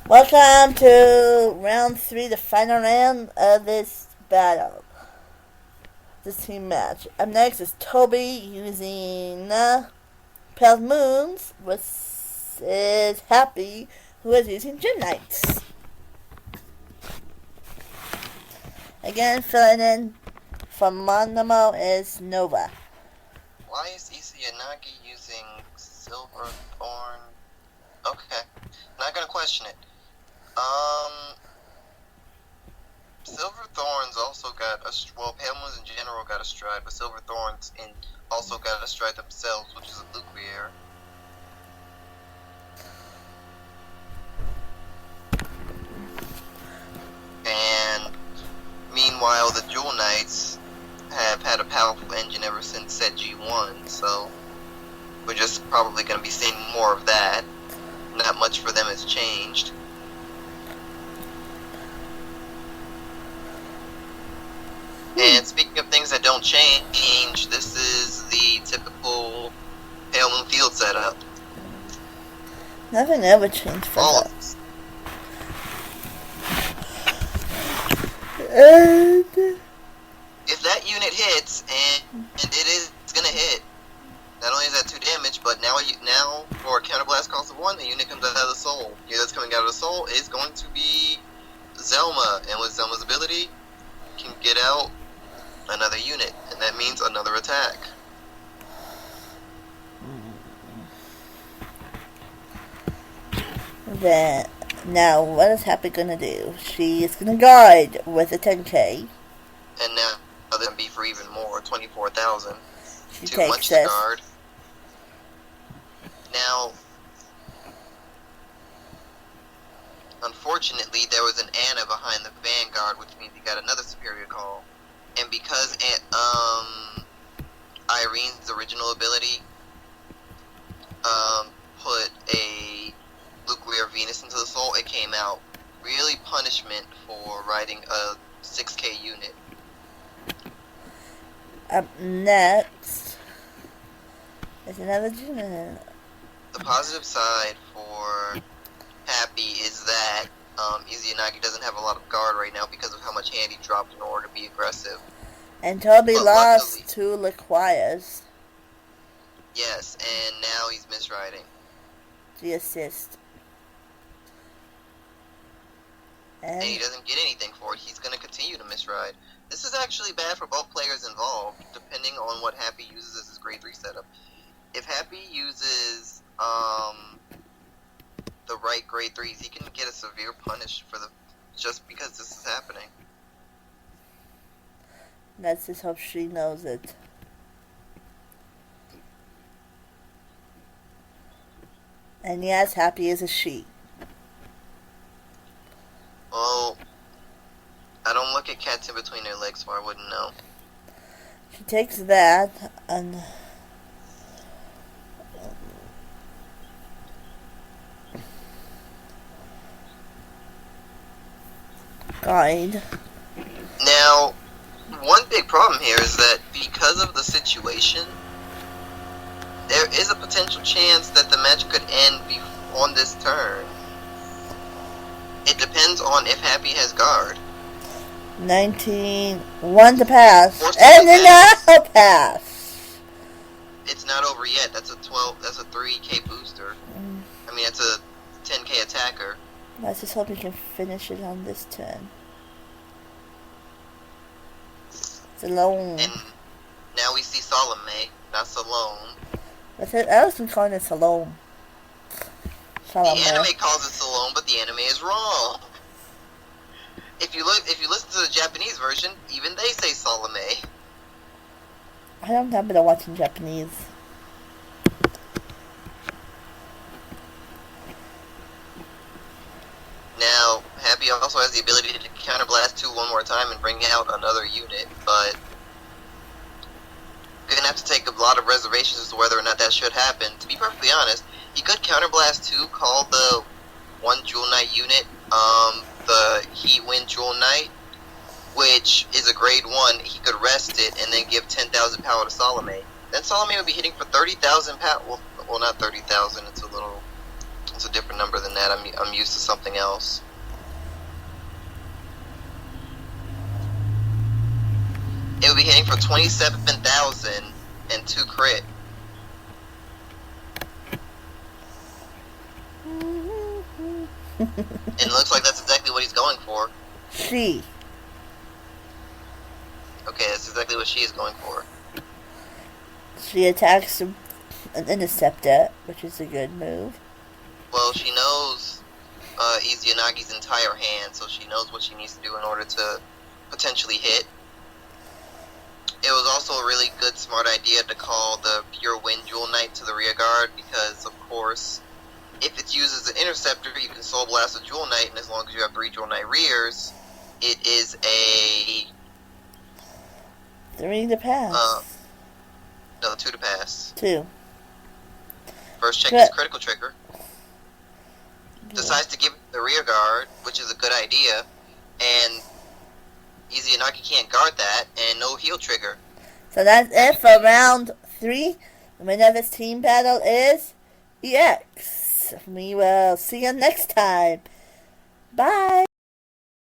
Welcome to round 3, the final round of this battle. This team match. Up next is Toby using Pale Moons versus Happy, who is using Gym Knights. Again, filling in for Monamo is Nova. Why is Yanagi using Silverthorn? Okay, not gonna question it. Silverthorns also got Pale Moons in general got a stride, but Silverthorns also got a stride themselves, which is a Luquier. And meanwhile, the Jewel Knights have had a powerful engine ever since set G1, so we're just probably going to be seeing more of that. Not much for them has changed. And speaking of things that don't change, this is the typical Pale Moon field setup. Nothing ever changed for us. And if that unit hits, and it is going to hit, not only is that 2 damage, but now for Counterblast cost of 1, the unit comes out of the soul. The unit that's coming out of the soul is going to be Zelma, and with Zelma's ability, can get out another unit, and that means another attack. Then, now what is Happy gonna do? She is gonna guard with a 10k. And now they're gonna be for even more, 24,000. She Too takes much this. to guard. Now, unfortunately, there was an Anna behind the Vanguard, which means he got another superior call. And because Irene's original ability put a Luquier Venus into the soul, it came out. Really punishment for riding a 6k unit. Up next is another unit. The positive side for Happy is that Izanagi doesn't have a lot of guard right now because of how much hand he dropped in order to be aggressive. And Toby But lost luckily, 2 Liquiers. Yes, and now he's misriding. The assist. And he doesn't get anything for it. He's going to continue to misride. This is actually bad for both players involved, depending on what Happy uses as his grade 3 setup. If Happy uses the right grade 3s, he can get a severe punish just because this is happening. Let's just hope she knows it. And yes, Happy is a she. Well, I don't look at cats in between their legs, so I wouldn't know. She takes that and guide. Now, one big problem here is that because of the situation, there is a potential chance that the match could end on this turn. It depends on if Happy has guard. 19, 1 to pass, Forced and to then a pass. It's not over yet. That's a 3k booster. I mean, it's a 10k attacker. Let's just hope we can finish it on this turn. Salome. And now we see Salome, not Salome. I was calling it Salome. The anime calls it Salome, but the anime is wrong. If you listen to the Japanese version, even they say Salome. I don't have been watching Japanese. Now, Happy also has the ability to counterblast 2 one more time and bring out another unit, but you're gonna have to take a lot of reservations as to whether or not that should happen. To be perfectly honest, he could counterblast 2, call the 1 Jewel Knight unit, the Heat Wind Jewel Knight, which is a grade 1. He could rest it and then give 10,000 power to Salome. Then Salome would be hitting for 30,000 power. Well, not 30,000. It's a little It's a different number than that. I'm used to something else. It will be hitting for 27,000 and 2 crit. And it looks like that's exactly what he's going for. She. Okay, that's exactly what she is going for. She attacks an interceptor, which is a good move. Well, she knows Izanagi's entire hand, so she knows what she needs to do in order to potentially hit. It was also a really good, smart idea to call the Pure Wind Jewel Knight to the rear guard, because, of course, if it's used as an interceptor, you can Soul Blast a Jewel Knight, and as long as you have 3 Jewel Knight rears, it is a... 3 to pass. No, 2 to pass. 2. First check is critical trigger. Decides to give it the rear guard, which is a good idea, and Izanagi can't guard that, and no heal trigger. So that's it for round 3. The winner of this team battle is EX. We will see you next time. Bye.